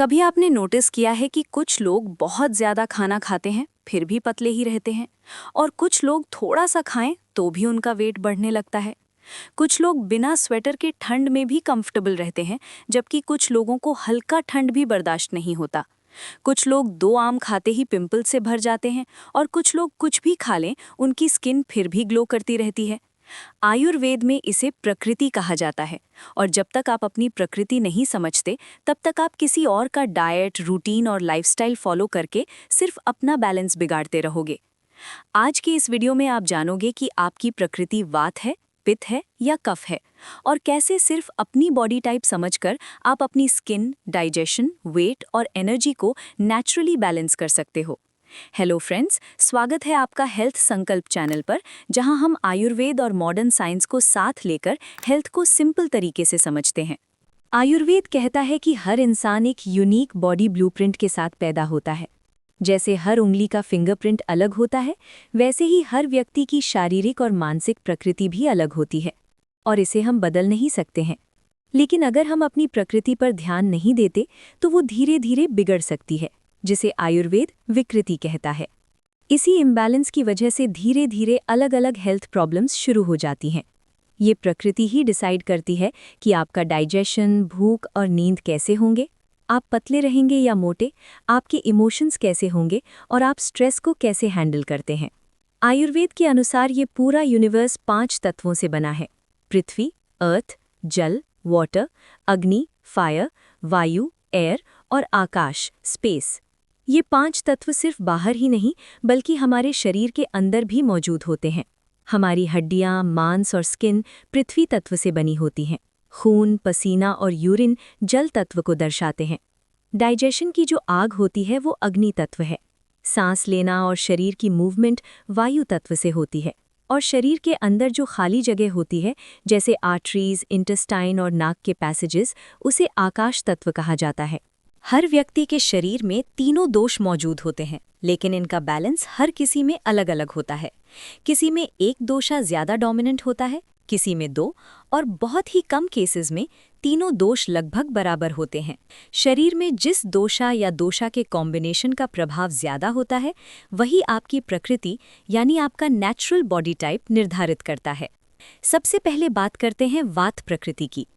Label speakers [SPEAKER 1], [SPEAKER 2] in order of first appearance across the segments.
[SPEAKER 1] कभी आपने नोटिस किया है कि कुछ लोग बहुत ज़्यादा खाना खाते हैं फिर भी पतले ही रहते हैं, और कुछ लोग थोड़ा सा खाएं तो भी उनका वेट बढ़ने लगता है। कुछ लोग बिना स्वेटर के ठंड में भी कंफर्टेबल रहते हैं, जबकि कुछ लोगों को हल्का ठंड भी बर्दाश्त नहीं होता। कुछ लोग 2 आम खाते ही पिंपल से भर जाते हैं, और कुछ लोग कुछ भी खा लें उनकी स्किन फिर भी ग्लो करती रहती है। आयुर्वेद में इसे प्रकृति कहा जाता है, और जब तक आप अपनी प्रकृति नहीं समझते तब तक आप किसी और का डाइट, रूटीन और लाइफस्टाइल फॉलो करके सिर्फ अपना बैलेंस बिगाड़ते रहोगे। आज की इस वीडियो में आप जानोगे कि आपकी प्रकृति वात है, पित्त है या कफ है, और कैसे सिर्फ अपनी बॉडी टाइप समझकर आप अपनी स्किन, डाइजेशन, वेट और एनर्जी को नेचुरली बैलेंस कर सकते हो। हेलो फ्रेंड्स, स्वागत है आपका हेल्थ संकल्प चैनल पर, जहां हम आयुर्वेद और मॉडर्न साइंस को साथ लेकर हेल्थ को सिंपल तरीके से समझते हैं। आयुर्वेद कहता है कि हर इंसान एक यूनिक बॉडी ब्लूप्रिंट के साथ पैदा होता है। जैसे हर उंगली का फिंगरप्रिंट अलग होता है, वैसे ही हर व्यक्ति की शारीरिक और मानसिक प्रकृति भी अलग होती है, और इसे हम बदल नहीं सकते हैं। लेकिन अगर हम अपनी प्रकृति पर ध्यान नहीं देते तो वो धीरे धीरे बिगड़ सकती है, जिसे आयुर्वेद विकृति कहता है। इसी इम्बैलेंस की वजह से धीरे धीरे अलग अलग हेल्थ प्रॉब्लम्स शुरू हो जाती हैं। ये प्रकृति ही डिसाइड करती है कि आपका डाइजेशन, भूख और नींद कैसे होंगे, आप पतले रहेंगे या मोटे, आपके इमोशंस कैसे होंगे और आप स्ट्रेस को कैसे हैंडल करते हैं। आयुर्वेद के अनुसार ये पूरा यूनिवर्स 5 तत्वों से बना है: पृथ्वी, अर्थ, जल, वाटर, अग्नि, फायर, वायु, एयर और आकाश, स्पेस। ये 5 तत्व सिर्फ बाहर ही नहीं बल्कि हमारे शरीर के अंदर भी मौजूद होते हैं। हमारी हड्डियां, मांस और स्किन पृथ्वी तत्व से बनी होती हैं। खून, पसीना और यूरिन जल तत्व को दर्शाते हैं। डाइजेशन की जो आग होती है वो अग्नि तत्व है। सांस लेना और शरीर की मूवमेंट वायु तत्व से होती है। और शरीर के अंदर जो खाली जगह होती है, जैसे आर्टरीज, इंटेस्टाइन और नाक के पैसेजेस, उसे आकाश तत्व कहा जाता है। हर व्यक्ति के शरीर में तीनों दोष मौजूद होते हैं, लेकिन इनका बैलेंस हर किसी में अलग अलग होता है। किसी में एक दोषा ज्यादा डोमिनेंट होता है, किसी में 2, और बहुत ही कम केसेस में तीनों दोष लगभग बराबर होते हैं। शरीर में जिस दोषा या दोषा के कॉम्बिनेशन का प्रभाव ज्यादा होता है, वही आपकी प्रकृति यानी आपका नेचुरल बॉडी टाइप निर्धारित करता है। सबसे पहले बात करते हैं वात प्रकृति की।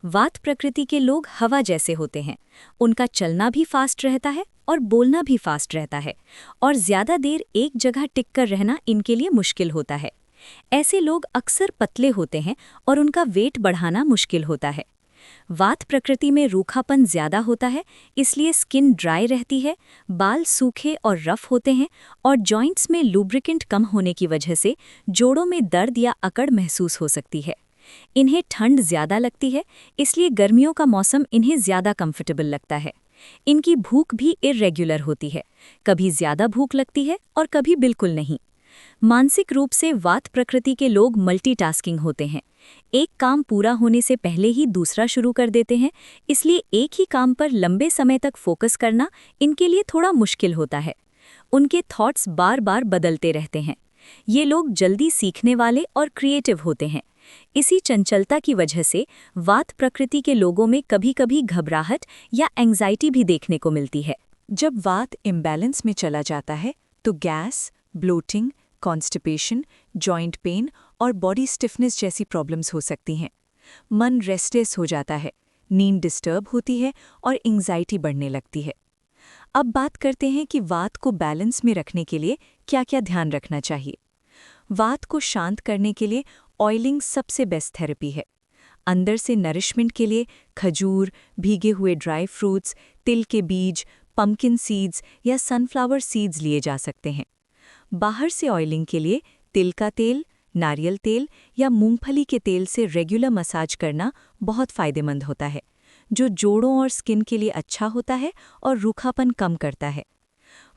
[SPEAKER 1] वात प्रकृति के लोग हवा जैसे होते हैं। उनका चलना भी फास्ट रहता है और बोलना भी फास्ट रहता है, और ज्यादा देर एक जगह टिक कर रहना इनके लिए मुश्किल होता है। ऐसे लोग अक्सर पतले होते हैं और उनका वेट बढ़ाना मुश्किल होता है। वात प्रकृति में रूखापन ज्यादा होता है, इसलिए स्किन ड्राई रहती है, बाल सूखे और रफ होते हैं, और जॉइंट्स में लुब्रिकेंट कम होने की वजह से जोड़ों में दर्द या अकड़ महसूस हो सकती है। इन्हें ठंड ज्यादा लगती है, इसलिए गर्मियों का मौसम इन्हें ज्यादा कंफर्टेबल लगता है। इनकी भूख भी इर्रेगुलर होती है, कभी ज्यादा भूख लगती है और कभी बिल्कुल नहीं। मानसिक रूप से वात प्रकृति के लोग मल्टीटास्किंग होते हैं। एक काम पूरा होने से पहले ही दूसरा शुरू कर देते हैं, इसलिए एक ही काम पर लंबे समय तक फोकस करना इनके लिए थोड़ा मुश्किल होता है। उनके थॉट्स बार बार बदलते रहते हैं। ये लोग जल्दी सीखने वाले और क्रिएटिव होते हैं। इसी चंचलता की वजह से वात प्रकृति के लोगों में कभी-कभी घबराहट या एंग्जाइटी भी देखने को मिलती है।
[SPEAKER 2] जब वात इम्बैलेंस में चला जाता है तो gas, bloating, constipation, joint pain और बॉडी स्टिफनेस जैसी प्रॉब्लम्स हो सकती हैं। मन रेस्टलेस हो जाता है, नींद डिस्टर्ब होती है और एंग्जाइटी बढ़ने लगती है। अब बात करते हैं कि वात को बैलेंस में रखने के लिए क्या-क्या ध्यान रखना चाहिए। वात को शांत करने के लिए ऑयलिंग सबसे बेस्ट थेरेपी है। अंदर से नरिशमेंट के लिए खजूर, भीगे हुए ड्राई फ्रूट्स, तिल के बीज, पम्पकिन सीड्स या सनफ्लावर सीड्स लिए जा सकते हैं। बाहर से ऑयलिंग के लिए तिल का तेल, नारियल तेल या मूंगफली के तेल से रेगुलर मसाज करना बहुत फायदेमंद होता है, जो जोड़ों और स्किन के लिए अच्छा होता है और रूखापन कम करता है।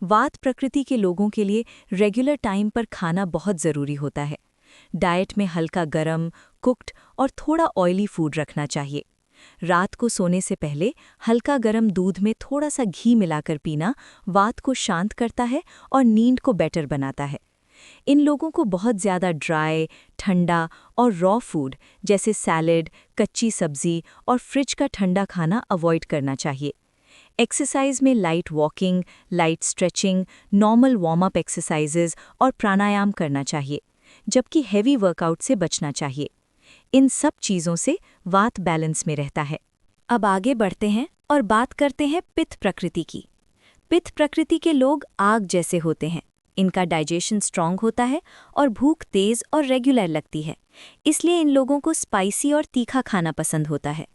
[SPEAKER 2] वात प्रकृति के लोगों के लिए रेगुलर टाइम पर खाना बहुत ज़रूरी होता है। डाइट में हल्का गरम, कुक्ड और थोड़ा ऑयली फूड रखना चाहिए। रात को सोने से पहले हल्का गरम दूध में थोड़ा सा घी मिलाकर पीना वात को शांत करता है और नींद को बेटर बनाता है। इन लोगों को बहुत ज़्यादा ड्राई, ठंडा और रॉ फूड जैसे सैलेड, कच्ची सब्जी और फ्रिज का ठंडा खाना अवॉइड करना चाहिए। एक्सरसाइज में light walking, light stretching, normal warm up exercises और प्राणायाम करना चाहिए, जबकि हेवी वर्कआउट से बचना चाहिए। इन सब चीज़ों से वात बैलेंस में रहता है।
[SPEAKER 1] अब आगे बढ़ते हैं और बात करते हैं पित्त प्रकृति की। पित्त प्रकृति के लोग आग जैसे होते हैं। इनका डाइजेशन स्ट्रांग होता है और भूख तेज और रेगुलर लगती है, इसलिए इन लोगों को स्पाइसी और तीखा खाना पसंद होता है।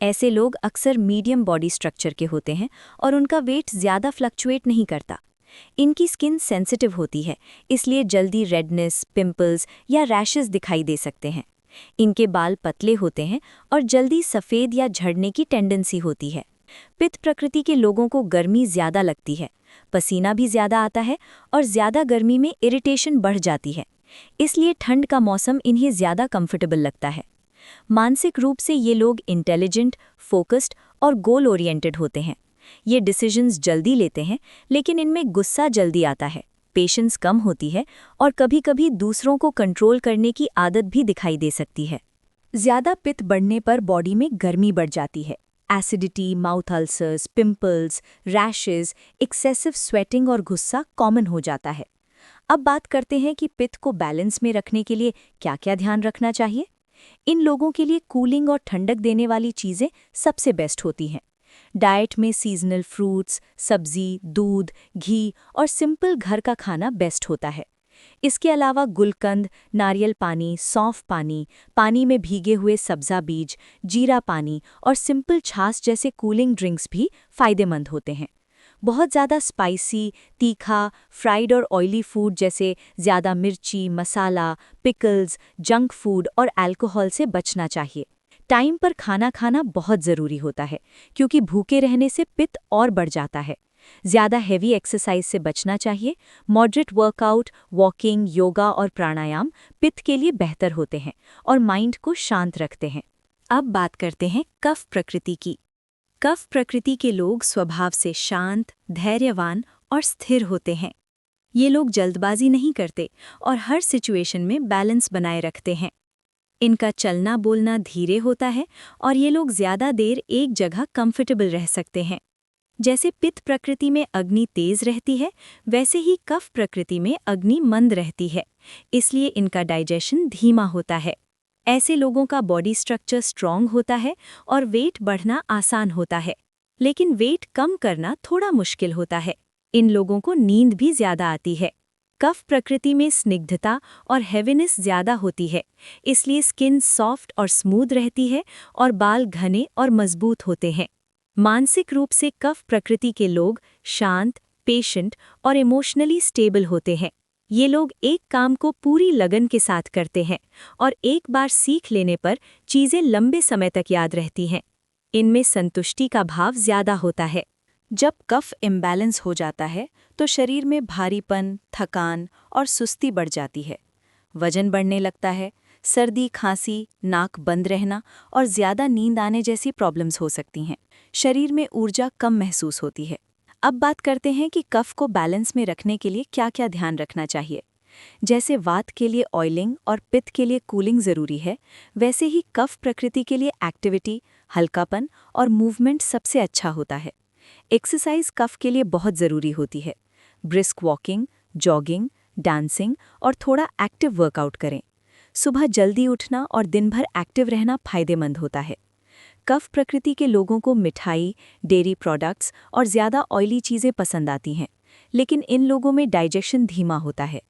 [SPEAKER 1] ऐसे लोग अक्सर मीडियम बॉडी स्ट्रक्चर के होते हैं और उनका वेट ज़्यादा फ्लक्चुएट नहीं करता। इनकी स्किन सेंसिटिव होती है, इसलिए जल्दी रेडनेस, पिंपल्स या रैशेस दिखाई दे सकते हैं। इनके बाल पतले होते हैं और जल्दी सफ़ेद या झड़ने की टेंडेंसी होती है। पित्त प्रकृति के लोगों को गर्मी ज़्यादा लगती है, पसीना भी ज़्यादा आता है और ज़्यादा गर्मी में इरिटेशन बढ़ जाती है, इसलिए ठंड का मौसम इन्हें ज़्यादा कंफर्टेबल लगता है। मानसिक रूप से ये लोग इंटेलिजेंट, फोकस्ड और गोल ओरिएंटेड होते हैं। ये डिसीजंस जल्दी लेते हैं, लेकिन इनमें गुस्सा जल्दी आता है, पेशेंस कम होती है और कभी-कभी दूसरों को कंट्रोल करने की आदत भी दिखाई दे सकती है। ज़्यादा पित्त बढ़ने पर बॉडी में गर्मी बढ़ जाती है। Acidity, mouth ulcers, pimples, rashes, excessive sweating और गुस्सा कॉमन हो जाता है। अब बात करते हैं कि पित्त को बैलेंस में रखने के लिए क्या-क्या ध्यान रखना चाहिए। इन लोगों के लिए कूलिंग और ठंडक देने वाली चीज़ें सबसे बेस्ट होती हैं। डाइट में सीजनल फ्रूट्स, सब्जी, दूध, घी और सिंपल घर का खाना बेस्ट होता है। इसके अलावा गुलकंद, नारियल पानी, सौंफ पानी, पानी में भीगे हुए सब्जा बीज, जीरा पानी और सिंपल छाछ जैसे कूलिंग ड्रिंक्स भी फायदेमंद होते हैं। बहुत ज़्यादा स्पाइसी, तीखा, फ्राइड और ऑयली फूड जैसे ज़्यादा मिर्ची, मसाला, पिकल्स, जंक फूड और अल्कोहल से बचना चाहिए। टाइम पर खाना खाना बहुत ज़रूरी होता है, क्योंकि भूखे रहने से पित्त और बढ़ जाता है। ज़्यादा हेवी एक्सरसाइज से बचना चाहिए। मॉडरेट वर्कआउट, वॉकिंग, योगा और प्राणायाम पित्त के लिए बेहतर होते हैं और माइंड को शांत रखते हैं। अब बात करते हैं कफ प्रकृति की। कफ प्रकृति के लोग स्वभाव से शांत, धैर्यवान और स्थिर होते हैं। ये लोग जल्दबाजी नहीं करते और हर सिचुएशन में बैलेंस बनाए रखते हैं। इनका चलना बोलना धीरे होता है और ये लोग ज़्यादा देर एक जगह कंफर्टेबल रह सकते हैं। जैसे पित्त प्रकृति में अग्नि तेज रहती है, वैसे ही कफ प्रकृति में अग्नि मंद रहती है, इसलिए इनका डाइजेशन धीमा होता है। ऐसे लोगों का बॉडी स्ट्रक्चर स्ट्रॉन्ग होता है और वेट बढ़ना आसान होता है, लेकिन वेट कम करना थोड़ा मुश्किल होता है। इन लोगों को नींद भी ज़्यादा आती है। कफ प्रकृति में स्निग्धता और हेवीनेस ज़्यादा होती है, इसलिए स्किन सॉफ्ट और स्मूथ रहती है और बाल घने और मजबूत होते हैं। मानसिक रूप से कफ प्रकृति के लोग शांत, पेशेंट और इमोशनली स्टेबल होते हैं। ये लोग एक काम को पूरी लगन के साथ करते हैं और एक बार सीख लेने पर चीज़ें लंबे समय तक याद रहती हैं। इनमें संतुष्टि का भाव ज़्यादा होता है। जब कफ इम्बैलेंस हो जाता है तो शरीर में भारीपन, थकान और सुस्ती बढ़ जाती है। वजन बढ़ने लगता है, सर्दी, खांसी, नाक बंद रहना और ज़्यादा नींद आने जैसी प्रॉब्लम्स हो सकती हैं। शरीर में ऊर्जा कम महसूस होती है। अब बात करते हैं कि कफ को बैलेंस में रखने के लिए क्या-क्या ध्यान रखना चाहिए। जैसे वात के लिए ऑयलिंग और पित्त के लिए कूलिंग ज़रूरी है, वैसे ही कफ प्रकृति के लिए एक्टिविटी, हल्कापन और मूवमेंट सबसे अच्छा होता है। एक्सरसाइज कफ के लिए बहुत ज़रूरी होती है। ब्रिस्क वॉकिंग, जॉगिंग, डांसिंग और थोड़ा एक्टिव वर्कआउट करें। सुबह जल्दी उठना और दिन भर एक्टिव रहना फायदेमंद होता है। कफ प्रकृति के लोगों को मिठाई, डेयरी प्रोडक्ट्स और ज़्यादा ऑयली चीज़ें पसंद आती हैं, लेकिन इन लोगों में डाइजेशन धीमा होता है,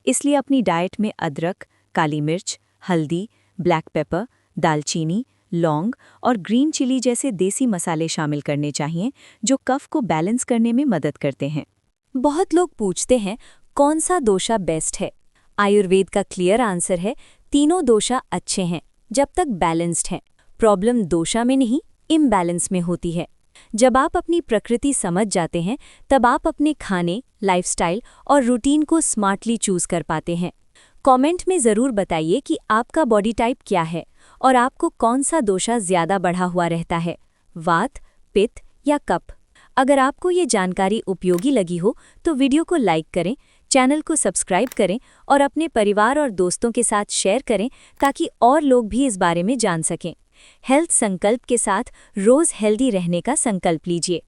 [SPEAKER 1] इसलिए अपनी डाइट में अदरक, काली मिर्च, हल्दी, ब्लैक पेपर, दालचीनी, लौंग और ग्रीन चिली जैसे देसी मसाले शामिल करने चाहिए, जो कफ को बैलेंस करने में मदद करते हैं। बहुत लोग पूछते हैं कौन सा दोशा बेस्ट है। आयुर्वेद का क्लियर आंसर है, तीनों दोशा अच्छे हैं जब तक बैलेंस्ड हैं। प्रॉब्लम दोशा में नहीं, इम्बैलेंस में होती है। जब आप अपनी प्रकृति समझ जाते हैं, तब आप अपने खाने, लाइफस्टाइल और रूटीन को स्मार्टली चूज कर पाते हैं। कमेंट में ज़रूर बताइए कि आपका बॉडी टाइप क्या है और आपको कौन सा दोषा ज़्यादा बढ़ा हुआ रहता है, वात, पित्त या कफ। अगर आपको ये जानकारी उपयोगी लगी हो तो वीडियो को लाइक करें, चैनल को सब्सक्राइब करें और अपने परिवार और दोस्तों के साथ शेयर करें ताकि और लोग भी इस बारे में जान सकें। हेल्थ संकल्प के साथ रोज़ हेल्दी रहने का संकल्प लीजिए।